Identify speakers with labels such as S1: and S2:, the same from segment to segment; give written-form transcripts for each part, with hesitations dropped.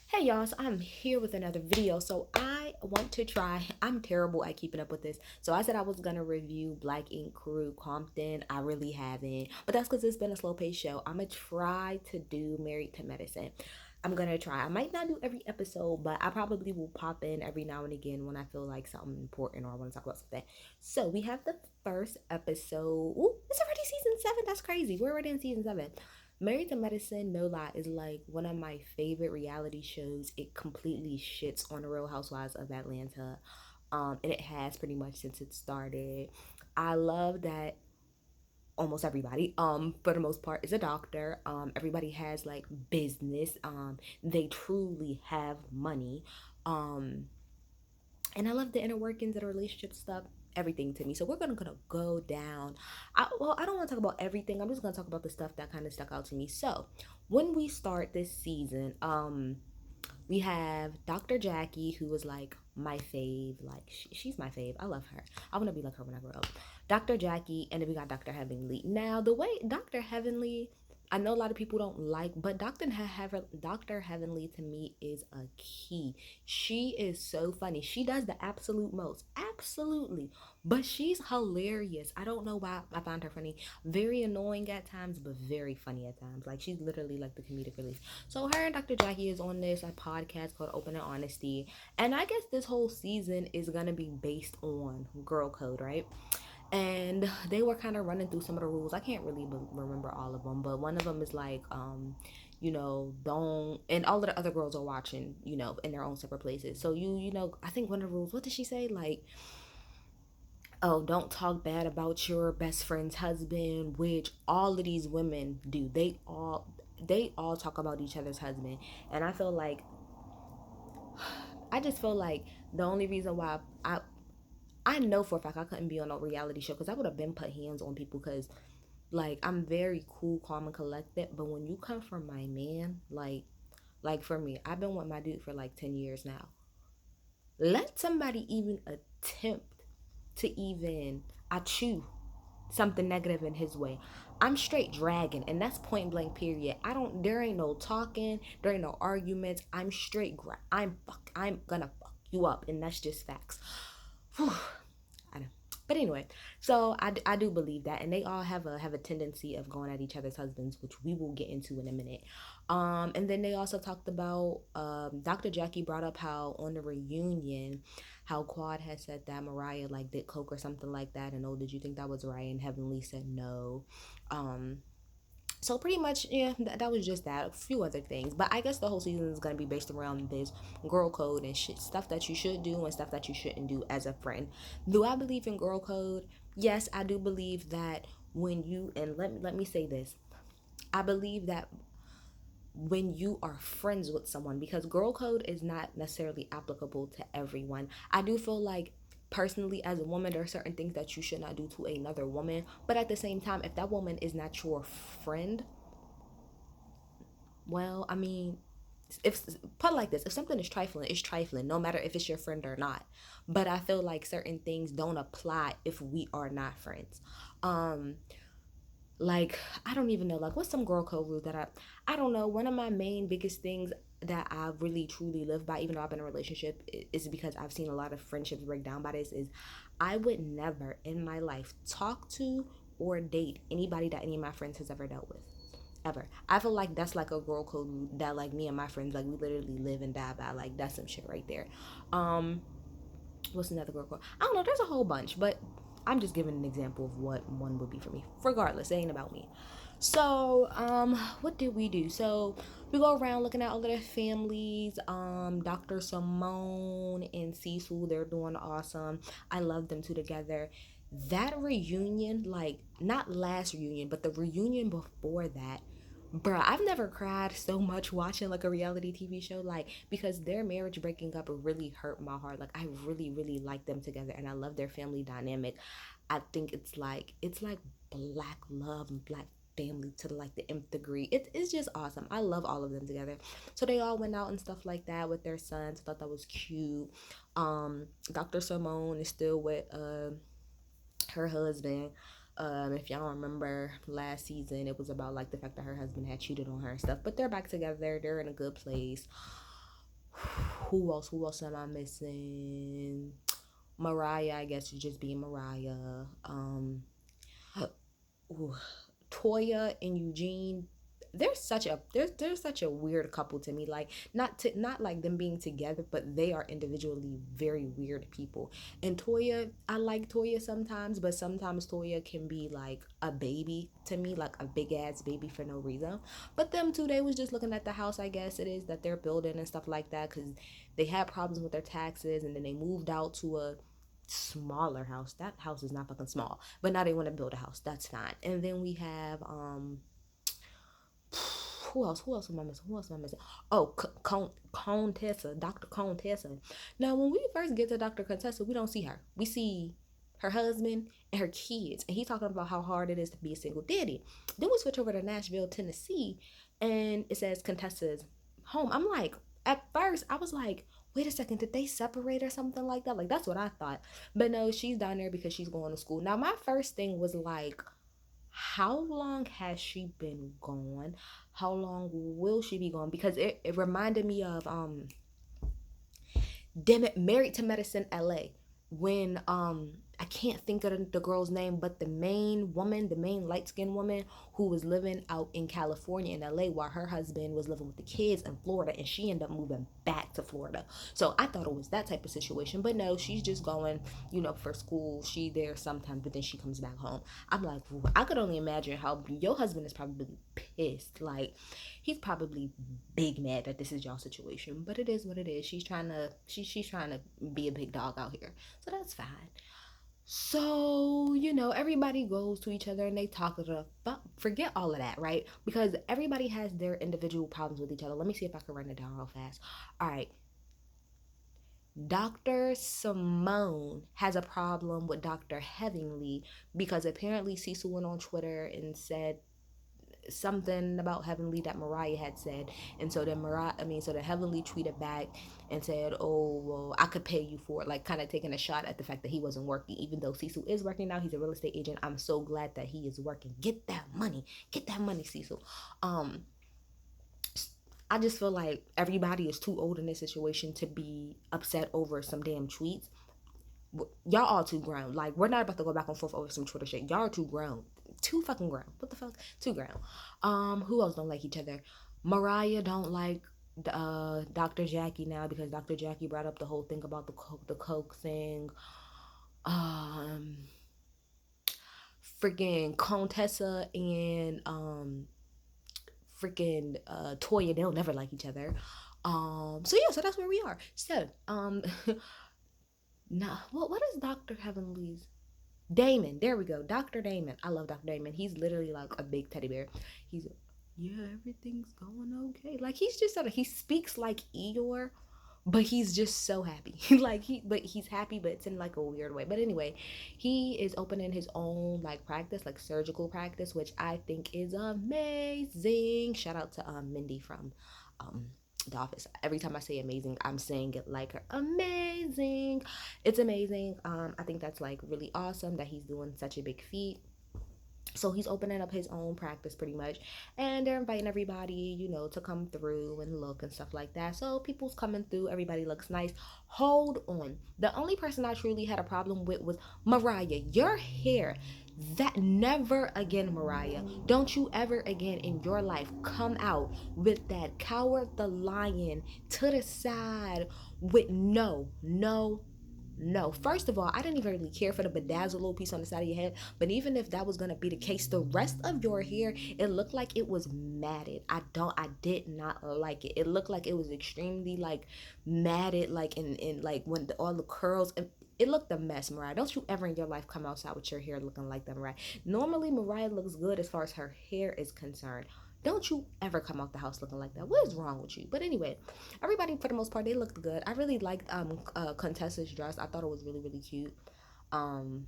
S1: Hey y'all, so I'm here with another video. So I want to try, I'm terrible at keeping up with this. So I said I was gonna review Black Ink Crew Compton. I really haven't, but that's because it's been a slow paced show. I'm gonna try to do Married to Medicine. I'm gonna try. I might not do every episode, but I probably will pop in every now and again when I feel like something important or I want to talk about something. So we have the first episode. Ooh, it's already season 7. That's crazy. We're already in season 7. Married to Medicine, no lie, is like one of my favorite reality shows. It completely shits on the Real Housewives of Atlanta. And it has pretty much since it started. I love that almost everybody, for the most part, is a doctor. Everybody has like business. They truly have money. Um, and I love the inner workings of the relationship stuff, everything to me. So we're gonna go down. I don't want to talk about everything. I'm just gonna talk about the stuff that kind of stuck out to me. So when we start this season, we have Dr. Jackie, who was like my fave. Like she's my fave. I love her. I want to be like her when I grow up. Dr. Jackie, and then we got Dr. Heavenly. Now the way Dr. Heavenly, I know a lot of people don't like, but Dr. Heavenly to me is a key. She is so funny. She does the absolute most, absolutely, but she's hilarious. I don't know why I find her funny. Very annoying at times, but very funny at times. Like she's literally like the comedic relief. So her and Dr. Jackie is on this podcast called Open and Honesty, and I guess this whole season is gonna be based on girl code, right? And they were kind of running through some of the rules. I can't really remember all of them, but one of them is like, don't, and all of the other girls are watching, in their own separate places. So I think one of the rules, what did she say? Like, oh, don't talk bad about your best friend's husband, which all of these women do. They all talk about each other's husband, and I just feel like the only reason why I know for a fact I couldn't be on a reality show because I would have been put hands on people because like I'm very cool, calm, and collected. But when you come from my man, like for me, I've been with my dude for like 10 years now. Let somebody even attempt to even I chew something negative in his way. I'm straight dragging, and that's point blank. Period. I don't. There ain't no talking. There ain't no arguments. I'm straight. I'm gonna fuck you up, and that's just facts. Whew. I know. But anyway, so I do believe that, and they all have a tendency of going at each other's husbands, which we will get into in a minute. And then they also talked about Dr. Jackie brought up how on the reunion, how Quad had said that Mariah like did coke or something like that, and oh, did you think that was right? And Heavenly said no. Um, so pretty much, yeah, that was just that. A few other things, but I guess the whole season is gonna be based around this girl code and shit, stuff that you should do and stuff that you shouldn't do as a friend. Do I believe in girl code? Yes, I do believe that when you and let me say this, I believe that when you are friends with someone, because girl code is not necessarily applicable to everyone. I do feel like personally as a woman there are certain things that you should not do to another woman, but at the same time if that woman is not your friend, well, I mean, if put it like this, if something is trifling, it's trifling, no matter if it's your friend or not. But I feel like certain things don't apply if we are not friends. Um, like I don't even know, like what's some girl code rules that I don't know. One of my main biggest things that I really truly live by, even though I've been in a relationship, is because I've seen a lot of friendships break down by this. Is I would never in my life talk to or date anybody that any of my friends has ever dealt with ever. I feel like that's like a girl code that like me and my friends like we literally live and die by. Like that's some shit right there. Um, what's another girl code? I don't know. There's a whole bunch, but I'm just giving an example of what one would be for me. Regardless, it ain't about me. So, what did we do? So we go around looking at all of their families. Dr. Simone and Cecil, they're doing awesome. I love them two together. That reunion, like not last reunion, but the reunion before that, bruh, I've never cried so much watching like a reality TV show, like because their marriage breaking up really hurt my heart. Like I really, really like them together, and I love their family dynamic. I think it's like black love and black family to like the nth degree. It's just awesome. I love all of them together. So they all went out and stuff like that with their sons. I thought that was cute. Dr. Simone is still with her husband. If y'all remember last season, it was about like the fact that her husband had cheated on her and stuff. But they're back together. They're in a good place. Who else am I missing? Mariah, I guess, is just being Mariah. Ooh, Toya and Eugene, they're such a weird couple to me. Like, not like them being together, but they are individually very weird people. And Toya, I like Toya sometimes, but sometimes Toya can be like a baby to me, like a big ass baby for no reason. But them two, they was just looking at the house, I guess it is, that they're building and stuff like that, because they had problems with their taxes, and then they moved out to a smaller house. That house is not fucking small, but now they want to build a house. That's fine. And then we have who else am I missing? Who else am I missing? Oh, Contessa, Dr. Contessa. Now, when we first get to Dr. Contessa, we don't see her. We see her husband and her kids, and he's talking about how hard it is to be a single daddy. Then we switch over to Nashville, Tennessee, and it says Contessa's home. I'm like, at first, I was like, wait a second, did they separate or something like that? Like, that's what I thought. But no, she's down there because she's going to school. Now, my first thing was like, how long has she been gone? How long will she be gone? Because it reminded me of damn it, Married to Medicine LA, when I can't think of the girl's name, but the main woman, the main light-skinned woman who was living out in California in LA while her husband was living with the kids in Florida, and she ended up moving back to Florida. So I thought it was that type of situation, but no, she's just going, for school. She there sometimes, but then she comes back home. I'm like, I could only imagine how your husband is probably pissed. Like, he's probably big mad that this is y'all situation, but it is what it is. She's trying to be a big dog out here, so that's fine. So, everybody goes to each other and they talk it up. But forget all of that, right? Because everybody has their individual problems with each other. Let me see if I can run it down real fast. All right. Dr. Simone has a problem with Dr. Heavenly because apparently Cecil went on Twitter and said something about Heavenly that Mariah had said, and so then Heavenly tweeted back and said, "Oh, well, I could pay you for it," like kind of taking a shot at the fact that he wasn't working, even though Cecil is working now. He's a real estate agent. I'm so glad that he is working. Get that money, Cecil. Um, I just feel like everybody is too old in this situation to be upset over some damn tweets. Y'all all too grown. Like, we're not about to go back and forth over some Twitter shit. Y'all are too grown. Too fucking grown. What the fuck? Too grown. Who else don't like each other? Mariah don't like Dr. Jackie now because Dr. Jackie brought up the whole thing about the coke thing. Um Freaking Contessa and freaking Toya, they'll never like each other. So yeah, so that's where we are. So now what is Dr. Heavenly's Damon? There we go. Dr. Damon. I love Dr. Damon. He's literally like a big teddy bear. He's, yeah, everything's going okay. Like, he's just sort of, he speaks like Eeyore, but he's just so happy. Like, he's happy, but it's in like a weird way. But anyway, he is opening his own like practice, like surgical practice, which I think is amazing. Shout out to Mindy from um the office. Every time I say amazing, I'm saying it like her. Amazing. It's amazing. I think that's like really awesome that he's doing such a big feat. So he's opening up his own practice pretty much, and they're inviting everybody, to come through and look and stuff like that. So people's coming through, everybody looks nice. Hold on, the only person I truly had a problem with was Mariah. Your hair, that never again, Mariah, don't you ever again in your life come out with that Coward the Lion to the side with no. First of all, I didn't even really care for the bedazzled little piece on the side of your head. But even if that was gonna be the case, the rest of your hair, it looked like it was matted. I did not like it. It looked like it was extremely like matted, like in like when all the curls. And it looked a mess, Mariah. Don't you ever in your life come outside with your hair looking like that, Mariah. Normally, Mariah looks good as far as her hair is concerned. Don't you ever come out the house looking like that. What is wrong with you? But anyway, everybody for the most part, they looked good. I really liked Contessa's dress. I thought it was really, really cute. Um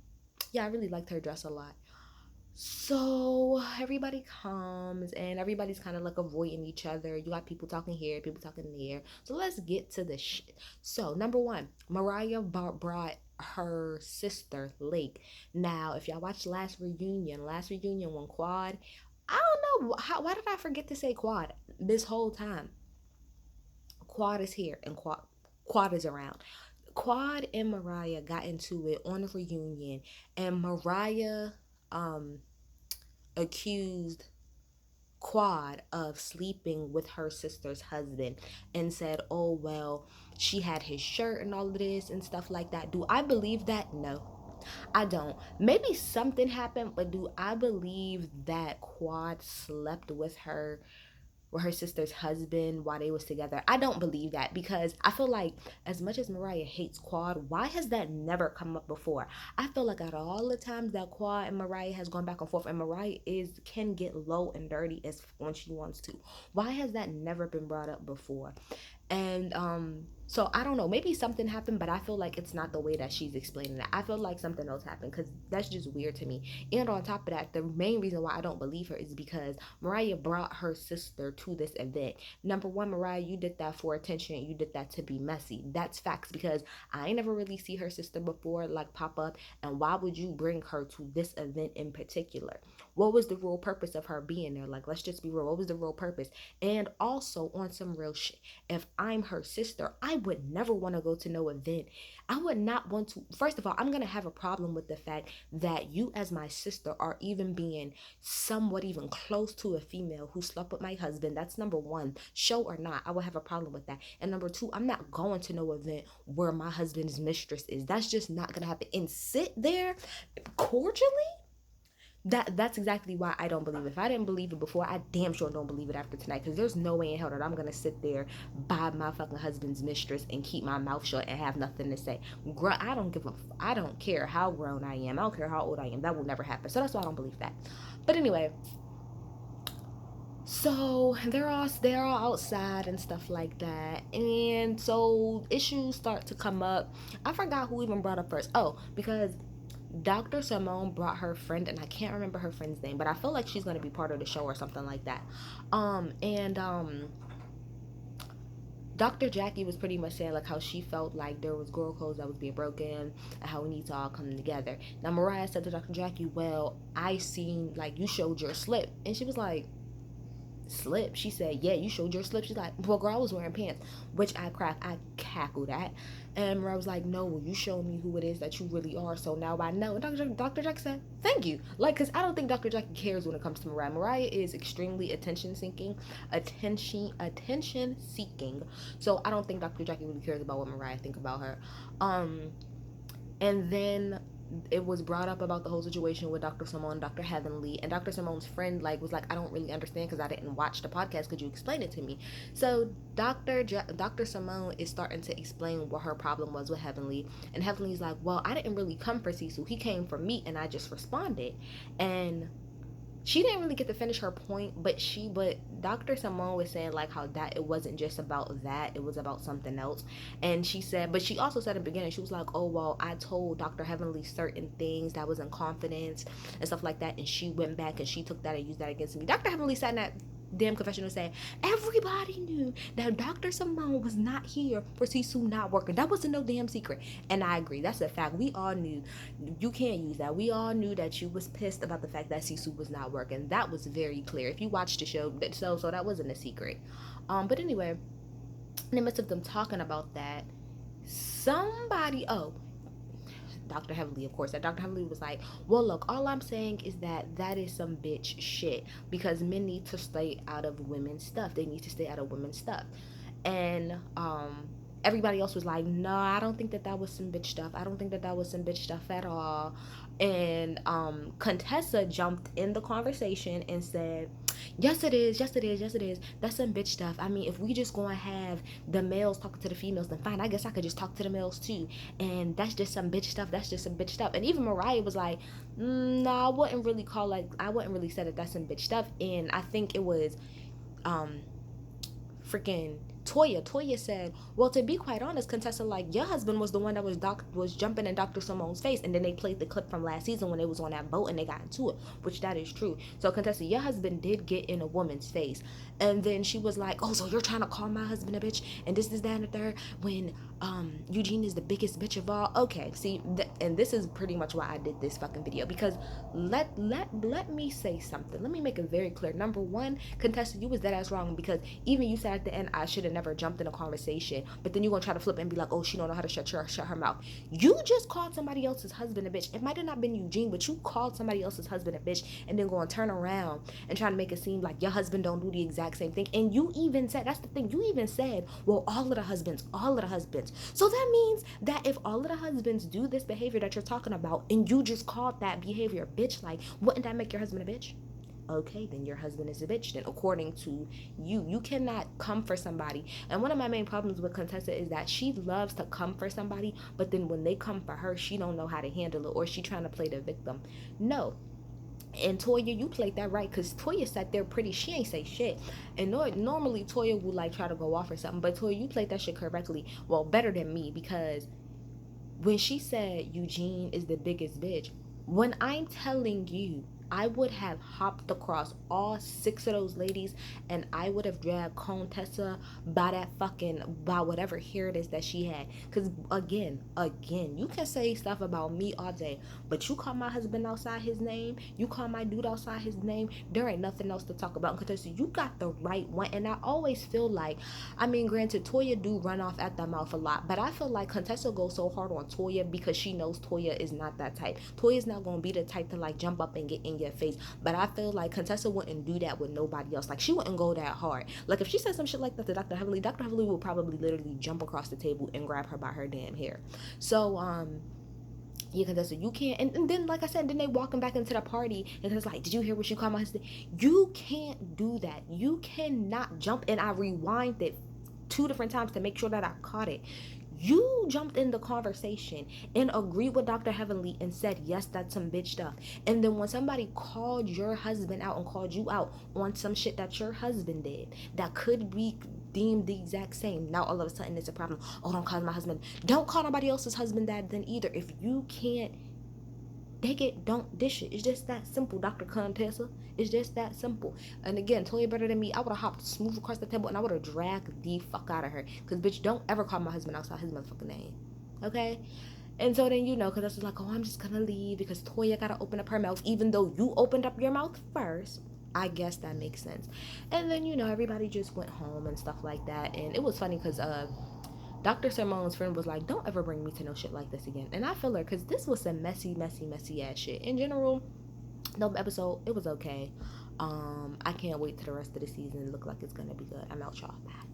S1: yeah, I really liked her dress a lot. So everybody comes and everybody's kind of like avoiding each other. You got people talking here, people talking there. So let's get to the shit. So number one, Mariah brought her sister Lake. Now, if y'all watched last reunion when Quad, I don't know why did I forget to say Quad this whole time. Quad is here and Quad is around. Quad and Mariah got into it on a reunion, and Mariah um accused Quad of sleeping with her sister's husband and said, "Oh well, she had his shirt and all of this and stuff like that." Do I believe that? No. I don't. Maybe something happened, but do I believe that Quad slept with her sister's husband while they was together? I don't believe that, because I feel like as much as Mariah hates Quad, why has that never come up before? I feel like out of all the times that Quad and Mariah has gone back and forth, and Mariah is can get low and dirty as when she wants to, why has that never been brought up before? And so I don't know, maybe something happened, but I feel like it's not the way that she's explaining it. I feel like something else happened, because that's just weird to me. And on top of that, the main reason why I don't believe her is because Mariah brought her sister to this event. Number one, Mariah, you did that for attention. You did that to be messy. That's facts, because I ain't never really see her sister before like pop up. And why would you bring her to this event in particular? What was the real purpose of her being there? Like, let's just be real. What was the real purpose? And also, on some real shit, if I'm her sister, I would never want to go to no event. I would not want to. First of all, I'm going to have a problem with the fact that you, as my sister, are even being somewhat even close to a female who slept with my husband. That's number one. Show or not, I would have a problem with that. And number two, I'm not going to no event where my husband's mistress is. That's just not going to happen. And sit there cordially? That's exactly why I don't believe it. If I didn't believe it before, I damn sure don't believe it after tonight. Because there's no way in hell that I'm gonna sit there by my fucking husband's mistress and keep my mouth shut and have nothing to say. I don't give a. I don't care how grown I am. I don't care how old I am. That will never happen. So that's why I don't believe that. But anyway, so they're all outside and stuff like that, and so issues start to come up. I forgot who even brought up first. Oh, because Dr. Simone brought her friend, and I can't remember her friend's name, but I feel like she's gonna be part of the show or something like that. And Dr. Jackie was pretty much saying like how she felt like there was girl codes that was being broken and how we need to all come together. Now Mariah said to Dr. Jackie, "Well, I seen like you showed your slip," and she was like, "Slip?" She said, "Yeah, you showed your slip." She's like, "Well, girl, I was wearing pants," which I cackled at. And I was like, "No, well, you showed me who it is that you really are, so now I know." And Dr. Jack said, "Thank you." Like, because I don't think Dr. Jack cares when it comes to Mariah. Mariah is extremely attention seeking. So I don't think Dr. Jackie really cares about what Mariah think about her. Um, and then it was brought up about the whole situation with Dr. Simone and Dr. Heavenly, and Dr. Simone's friend like was like, "I don't really understand because I didn't watch the podcast. Could you explain it to me?" So Dr. Simone is starting to explain what her problem was with Heavenly, and Heavenly's like, "Well, I didn't really come for Sisu. He came for me, and I just responded." And she didn't really get to finish her point, but Dr. Simone was saying like how that it wasn't just about that, it was about something else. And she said, but she also said in the beginning, she was like, "Oh well, I told Dr. Heavenly certain things that was in confidence and stuff like that, and she went back and she took that and used that against me." Dr. Heavenly sat in that damn confessional saying everybody knew that Dr. Simone was not here for Sisu not working. That wasn't no damn secret. And I agree, that's a fact. We all knew. You can't use that. We all knew that you was pissed about the fact that Sisu was not working. That was very clear. If you watched the show, so that wasn't a secret. But anyway, in the midst of them talking about that, somebody, Dr. Heavenly, of course, that Dr. Heavenly was like, "Well, look, all I'm saying is that is some bitch shit, because men need to stay out of women's stuff. They need to stay out of women's stuff." And everybody else was like, "No, I don't think that was some bitch stuff. I don't think that was some bitch stuff at all." And Contessa jumped in the conversation and said, "Yes it is, yes it is, yes it is. That's some bitch stuff. I mean, if we just gonna have the males talking to the females, then fine, I guess I could just talk to the males too. And that's just some bitch stuff. That's just some bitch stuff." And even Mariah was like, "No, I wouldn't really say that that's some bitch stuff." And I think it was um freaking Toya said, "Well, to be quite honest, Contessa, like, your husband was the one that was jumping in Dr. Simone's face." And then they played the clip from last season when they was on that boat and they got into it, which that is true. So Contessa, your husband did get in a woman's face. And then she was like, "Oh, so you're trying to call my husband a bitch and this, that, and the third, when Eugene is the biggest bitch of all. Okay, see, and this is pretty much why I did this fucking video, because let me say something. Let me make it very clear. Number one, contestant, you was dead ass wrong, because even you said at the end I should have never jumped in a conversation, but then you gonna try to flip it and be like, oh, she don't know how to shut her mouth. You just called somebody else's husband a bitch. It might have not been Eugene, but you called somebody else's husband a bitch, and then gonna turn around and try to make it seem like your husband don't do the exact same thing. And you even said, that's the thing, you even said, well, all of the husbands. So that means that if all of the husbands do this behavior that you're talking about, and you just called that behavior bitch, like, wouldn't that make your husband a bitch? Okay, then your husband is a bitch. Then, according to you, you cannot come for somebody. And one of my main problems with Contessa is that she loves to come for somebody, but then when they come for her, she don't know how to handle it, or she trying to play the victim. No. And Toya, you played that right, because Toya sat there pretty. She ain't say shit. And normally Toya would like try to go off or something, but Toya, you played that shit correctly. Well, better than me, because when she said Eugene is the biggest bitch, when I'm telling you, I would have hopped across all six of those ladies, and I would have dragged Contessa by that fucking, by whatever hair it is that she had. Because again, you can say stuff about me all day, but you call my husband outside his name, you call my dude outside his name, there ain't nothing else to talk about. Contessa, you got the right one. And I always feel like, I mean, granted, Toya do run off at the mouth a lot, but I feel like Contessa goes so hard on Toya because she knows Toya is not that type. Toya's not gonna be the type to like jump up and get in your face. But I feel like Contessa wouldn't do that with nobody else. Like, she wouldn't go that hard. Like, if she said some shit like that to Dr. Heavenly will probably literally jump across the table and grab her by her damn hair. So yeah, Contessa, you can't. And then, like I said, then they walking back into the party, and it's like, did you hear what she called my husband? You can't do that. You cannot jump. And I rewind it 2 different times to make sure that I caught it. You jumped in the conversation and agreed with Dr. Heavenly and said, yes, that's some bitch stuff. And then when somebody called your husband out and called you out on some shit that your husband did that could be deemed the exact same, now all of a sudden it's a problem. Oh, don't call my husband. Don't call nobody else's husband that then either. If you can't take it, don't dish it. It's just that simple, Dr. Contessa. It's just that simple. And again, Toya better than me. I would have hopped smooth across the table and I would have dragged the fuck out of her. Because, bitch, don't ever call my husband outside his motherfucking name. Okay? And so then, because that's like, oh, I'm just gonna leave because Toya gotta open up her mouth, even though you opened up your mouth first. I guess that makes sense. And then, everybody just went home and stuff like that. And it was funny because, Dr. Simone's friend was like, don't ever bring me to no shit like this again. And I feel her, because this was some messy, messy, messy ass shit. In general, the episode, it was okay. I can't wait till the rest of the season. Look like it's gonna be good. I'm out, y'all. Bye.